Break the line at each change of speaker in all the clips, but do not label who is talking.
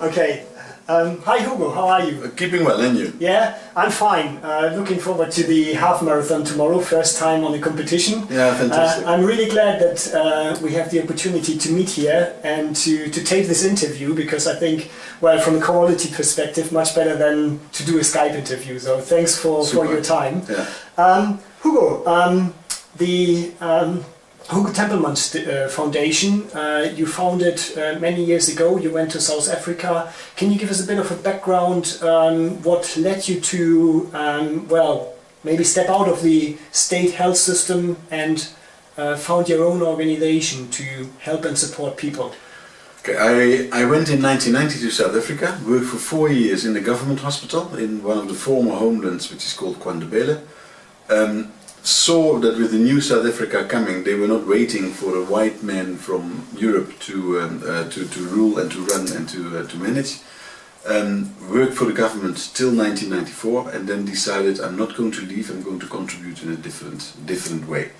Okay. Hi Hugo, how are you?
Keeping well, and you?
Yeah, I'm fine. Looking forward to the half marathon tomorrow, first time on the competition.
Yeah, fantastic.
I'm really glad that we have the opportunity to meet here and to take this interview, because I think, well, from a quality perspective, much better than to do a Skype interview. So thanks for your time.
Yeah.
Hugo, the Hugo Tempelman Foundation, you founded many years ago. You went to South Africa. Can you give us a bit of a background? What led you to, well, maybe step out of the state health system and found your own organization to help and support people?
Okay, I went in 1990 to South Africa, worked for 4 years in the government hospital in one of the former homelands, which is called Kwandebele. Saw that with the new South Africa coming, they were not waiting for a white man from Europe to rule and to run and to manage. Worked for the government till 1994, and then decided I'm not going to leave, I'm going to contribute in a different way.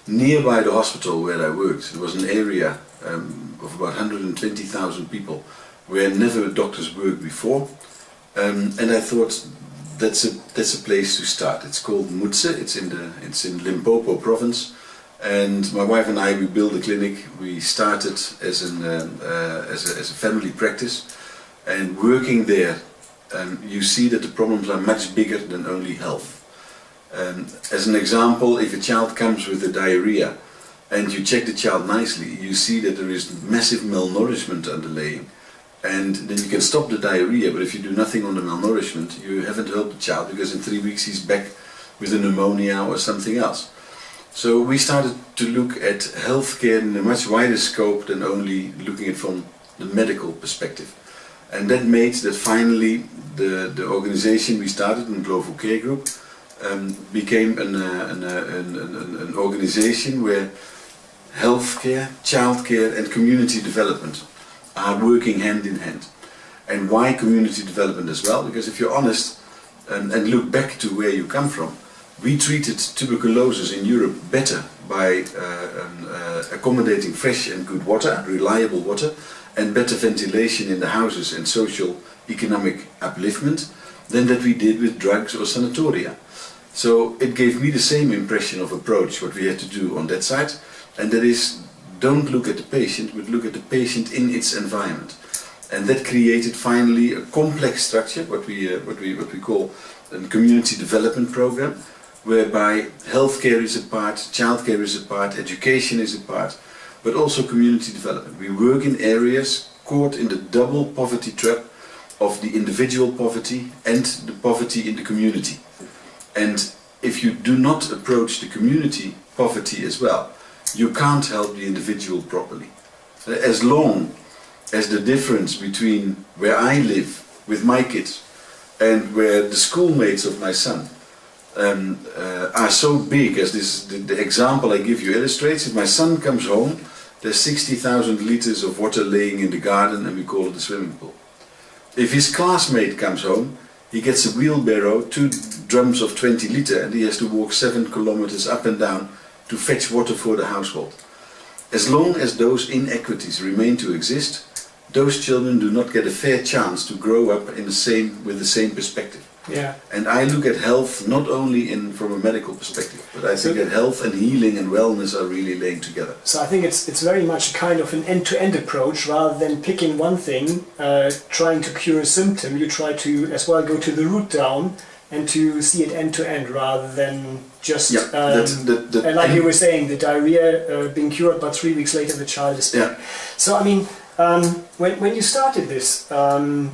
Nearby the hospital where I worked, there was an area of about 120,000 people where never doctors worked before, and I thought, that's a place to start. It's called Mutse. It's in Limpopo province, and my wife and I, we built a clinic. We started as a family practice, and working there, you see that the problems are much bigger than only health. As an example, if a child comes with a diarrhea and you check the child nicely, you see that there is massive malnourishment underlying. And then you can stop the diarrhea, but if you do nothing on the malnourishment, you haven't helped the child, because in 3 weeks he's back with a pneumonia or something else. So we started to look at healthcare in a much wider scope than only looking at it from the medical perspective. And that made that finally the organization we started, the Global Care Group, became an organization where healthcare, childcare and community development are working hand in hand. And why community development as well? Because if you're honest and look back to where you come from, we treated tuberculosis in Europe better by accommodating fresh and good water, reliable water, and better ventilation in the houses and social economic upliftment than that we did with drugs or sanatoria. So it gave me the same impression of approach what we had to do on that side, and that is, don't look at the patient, but look at the patient in its environment. And that created finally a complex structure, what we call a community development program, whereby healthcare is a part, childcare is a part, education is a part, but also community development. We work in areas caught in the double poverty trap of the individual poverty and the poverty in the community. And if you do not approach the community poverty as well, you can't help the individual properly. As long as the difference between where I live with my kids and where the schoolmates of my son are so big, as the example I give you illustrates, if my son comes home, there's 60,000 liters of water laying in the garden, and we call it a swimming pool. If his classmate comes home, he gets a wheelbarrow, 2 drums of 20 liter, and he has to walk 7 kilometers up and down to fetch water for the household. As long as those inequities remain to exist, those children do not get a fair chance to grow up with the same perspective.
Yeah.
And I look at health not only from a medical perspective, but I think that health and healing and wellness are really laying together.
So I think it's very much a kind of an end-to-end approach, rather than picking one thing, trying to cure a symptom. You try to as well go to the root down and to see it end-to-end, rather than just, and like you were saying, the diarrhea being cured, but 3 weeks later the child is back.
Yeah.
So I mean, when you started this, I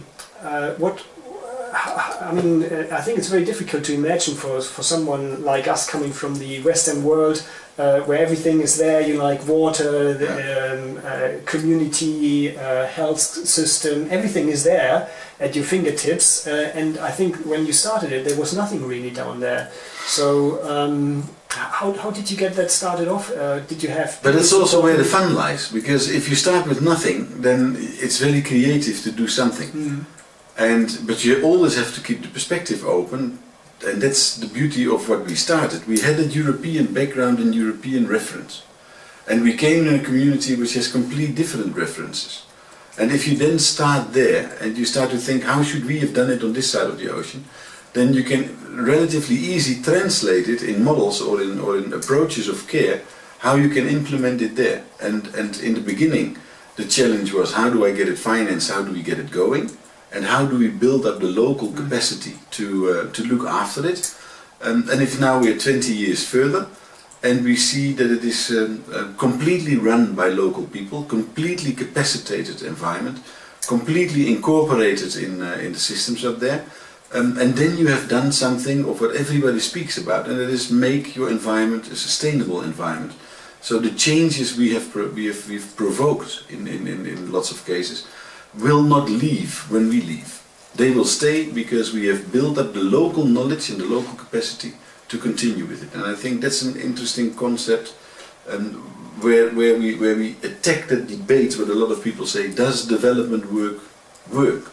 think it's very difficult to imagine for someone like us coming from the Western world, where everything is there, like water, the community, health system, everything is there at your fingertips. And I think when you started it, there was nothing really down there. So how did you get that started off? Did you have?
But it's also where the fun lies, because if you start with nothing, then it's very creative to do something. Mm. But you always have to keep the perspective open, and that's the beauty of what we started. We had a European background and European reference, and we came in a community which has completely different references. And if you then start there and you start to think, how should we have done it on this side of the ocean, then you can relatively easy translate it in models or in approaches of care, how you can implement it there. And in the beginning, the challenge was, how do I get it financed, how do we get it going, and how do we build up the local capacity to look after it. And if now we're 20 years further, and we see that it is completely run by local people, completely capacitated environment, completely incorporated in the systems up there, and then you have done something of what everybody speaks about, and that is make your environment a sustainable environment. So the changes we've provoked in lots of cases will not leave when we leave. They will stay because we have built up the local knowledge and the local capacity to continue with it. And I think that's an interesting concept where we attack the debate where a lot of people say, does development work?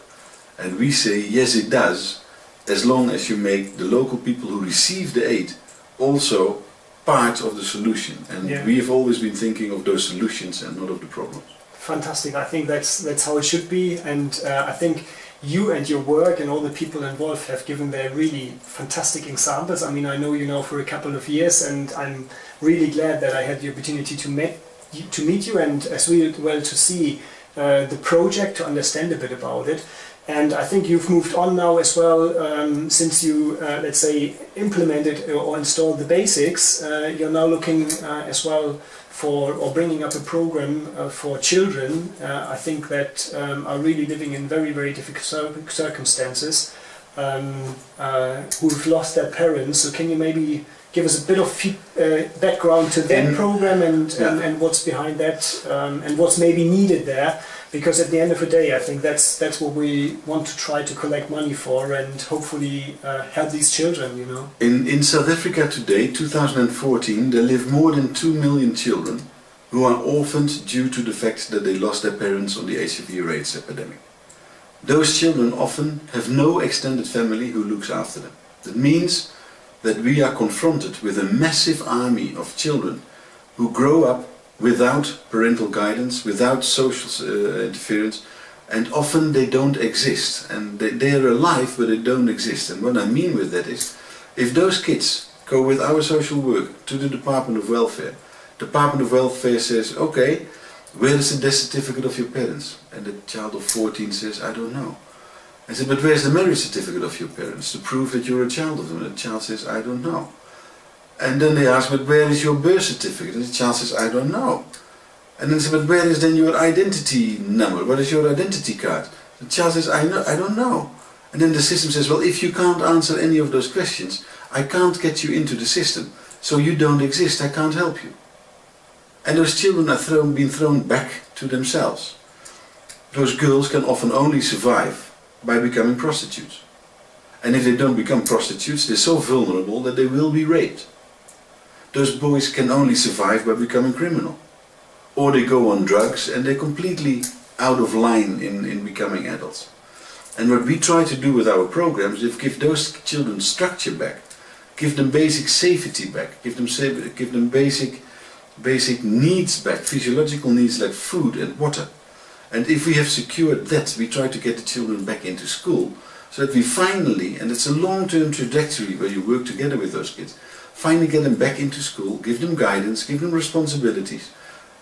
And we say, yes it does, as long as you make the local people who receive the aid also part of the solution. And we have always been thinking of those solutions and not of the problems.
Fantastic. I think that's how it should be, and I think you and your work and all the people involved have given their really fantastic examples. I mean, I know you now for a couple of years, and I'm really glad that I had the opportunity to meet you and as well to see the project, to understand a bit about it. And I think you've moved on now as well, since you, let's say, implemented or installed the basics. You're now looking as well for bringing up a program for children, I think that are really living in very, very difficult circumstances, who've lost their parents. So can you maybe give us a bit of background to that program and what's behind that, and what's maybe needed there? Because at the end of the day, I think that's what we want to try to collect money for, and hopefully help these children, you know.
In South Africa today, 2014, there live more than 2 million children who are orphaned due to the fact that they lost their parents on the HIV/AIDS epidemic. Those children often have no extended family who looks after them. That means that we are confronted with a massive army of children who grow up without parental guidance, without social interference, and often they don't exist. And they are alive, but they don't exist. And what I mean with that is, if those kids go with our social work to the Department of Welfare, Department of Welfare says, okay, where is the death certificate of your parents? And the child of 14 says, I don't know. I said, but where's the marriage certificate of your parents to prove that you're a child of them? And the child says, I don't know. And then they ask, but where is your birth certificate? And the child says, I don't know. And then they say, but where is then your identity number? What is your identity card? The child says, I don't know. And then the system says, well, if you can't answer any of those questions, I can't get you into the system. So you don't exist, I can't help you. And those children are being thrown back to themselves. Those girls can often only survive by becoming prostitutes. And if they don't become prostitutes, they're so vulnerable that they will be raped. Those boys can only survive by becoming criminal. Or they go on drugs and they're completely out of line in becoming adults. And what we try to do with our programs is give those children structure back, give them basic safety back, give them basic needs back, physiological needs like food and water. And if we have secured that, we try to get the children back into school, so that we finally, and it's a long-term trajectory where you work together with those kids, finally get them back into school, give them guidance, give them responsibilities,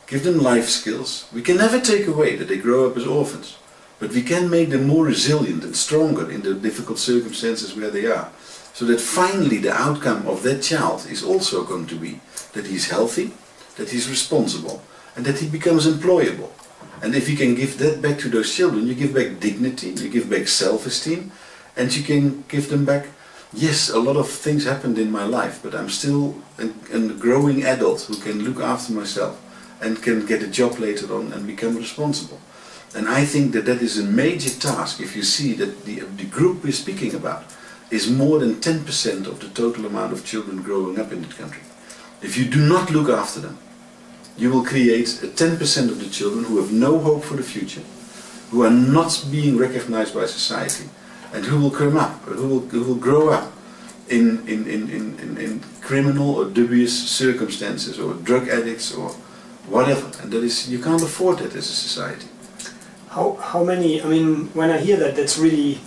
give them life skills. We can never take away that they grow up as orphans, but we can make them more resilient and stronger in the difficult circumstances where they are, so that finally the outcome of that child is also going to be that he's healthy, that he's responsible, and that he becomes employable. And if you can give that back to those children, you give back dignity, you give back self-esteem, and you can give them back, yes, a lot of things happened in my life, but I'm still a growing adult who can look after myself and can get a job later on and become responsible. And I think that that is a major task if you see that the group we're speaking about is more than 10% of the total amount of children growing up in the country. If you do not look after them, you will create 10% of the children who have no hope for the future, who are not being recognized by society, and who will come up, who will grow up in criminal or dubious circumstances, or drug addicts or whatever. And that is, you can't afford that as a society.
How many? I mean, when I hear that, that's really,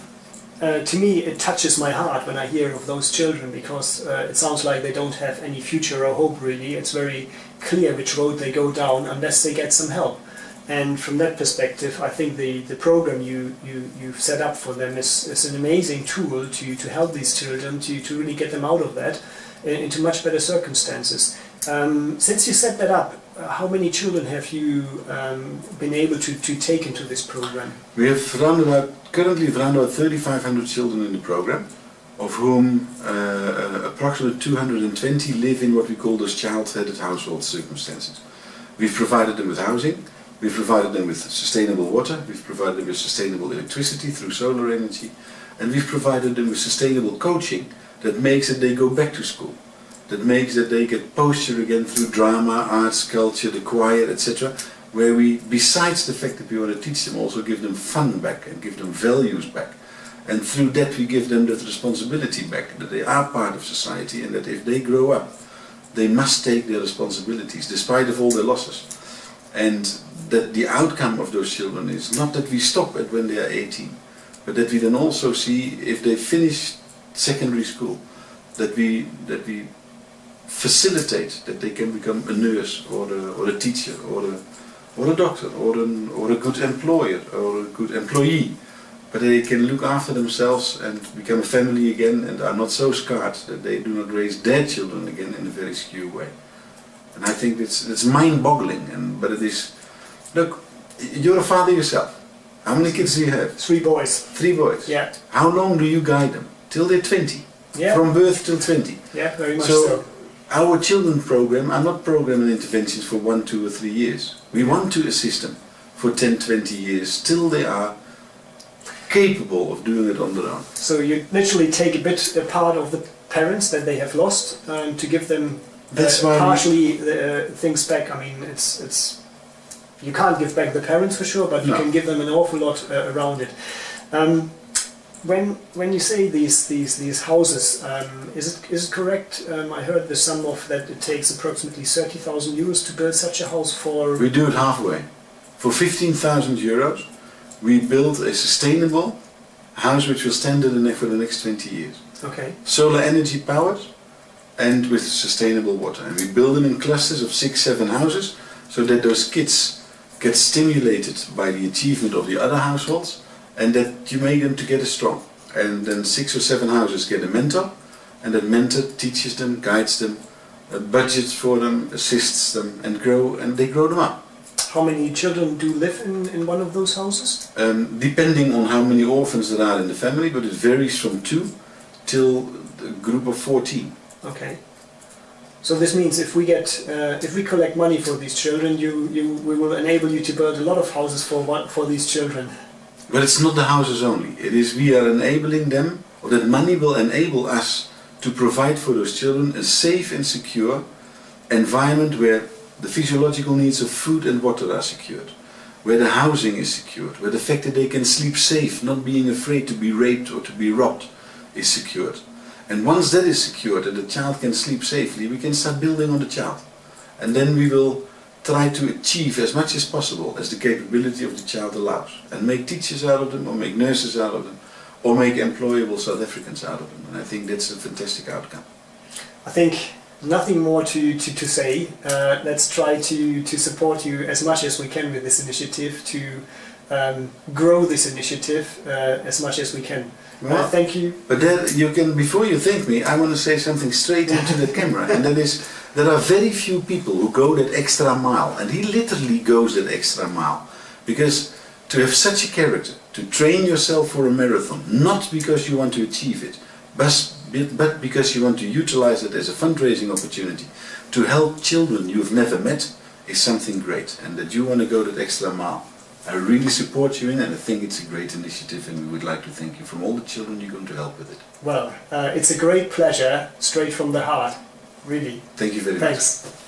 to me, it touches my heart when I hear of those children, because it sounds like they don't have any future or hope really. It's very clear which road they go down unless they get some help. And from that perspective, I think the program you've set up for them is an amazing tool to help these children to really get them out of that into much better circumstances. Since you set that up, how many children have you been able to take into this program?
We have currently around about 3,500 children in the program, of whom approximately 220 live in what we call those child-headed household circumstances. We've provided them with housing, we've provided them with sustainable water, we've provided them with sustainable electricity through solar energy, and we've provided them with sustainable coaching that makes that they go back to school, that makes that they get posture again through drama, arts, culture, the choir, etc., where we, besides the fact that we want to teach them, also give them fun back and give them values back. And through that we give them that responsibility back, that they are part of society, and that if they grow up, they must take their responsibilities, despite of all their losses. And that the outcome of those children is not that we stop at when they are 18, but that we then also see, if they finish secondary school, that we facilitate that they can become a nurse or a teacher or a doctor or a good employer or a good employee, but they can look after themselves and become a family again and are not so scarred that they do not raise their children again in a very skew way. And I think it's mind-boggling, but it is. Look, you're a father yourself. How many kids do you have?
3 boys.
3 boys?
Yeah.
How long do you guide them? Till they're 20?
Yeah.
From birth till 20?
Yeah, very much so.
Our children program are not programming interventions for 1, 2 or 3 years. We want to assist them for 10, 20 years till they are capable of doing it on their own.
So you literally take a part of the parents that they have lost to give them partially things back. I mean, it's you can't give back the parents for sure, but you can give them an awful lot around it. When you say these houses, is it correct? I heard the sum of that it takes approximately 30,000 euros to build such a house for.
We do it halfway. For 15,000 euros, we build a sustainable house which will stand for the next 20 years.
Okay.
Solar energy powered and with sustainable water. And we build them in clusters of 6, 7 houses so that those kids get stimulated by the achievement of the other households, and that you make them together strong. And then 6 or 7 houses get a mentor, and that mentor teaches them, guides them, budgets for them, assists them, and they grow them up.
How many children do live in one of those houses?
Depending on how many orphans there are in the family, but it varies from 2 till a group of 14.
Okay. So this means if we collect money for these children, we will enable you to build a lot of houses for these children.
But it's not the houses only. It is we are enabling them, or that money will enable us to provide for those children a safe and secure environment where the physiological needs of food and water are secured, where the housing is secured, where the fact that they can sleep safe, not being afraid to be raped or to be robbed, is secured. And once that is secured and the child can sleep safely, we can start building on the child. And then we will try to achieve as much as possible as the capability of the child allows, and make teachers out of them, or make nurses out of them, or make employable South Africans out of them. And I think that's a fantastic outcome.
I think nothing more to say. Let's try to support you as much as we can with this initiative, to grow this initiative as much as we can.
Well,
thank you.
But then you can, before you thank me, I want to say something straight into the camera, and that is, there are very few people who go that extra mile, and he literally goes that extra mile, because to have such a character, to train yourself for a marathon, not because you want to achieve it, but because you want to utilize it as a fundraising opportunity to help children you've never met, is something great, and that you want to go that extra mile. I really support you in, and I think it's a great initiative, and we would like to thank you from all the children you're going to help with it.
Well, it's a great pleasure, straight from the heart, really.
Thank you very much.
Thanks.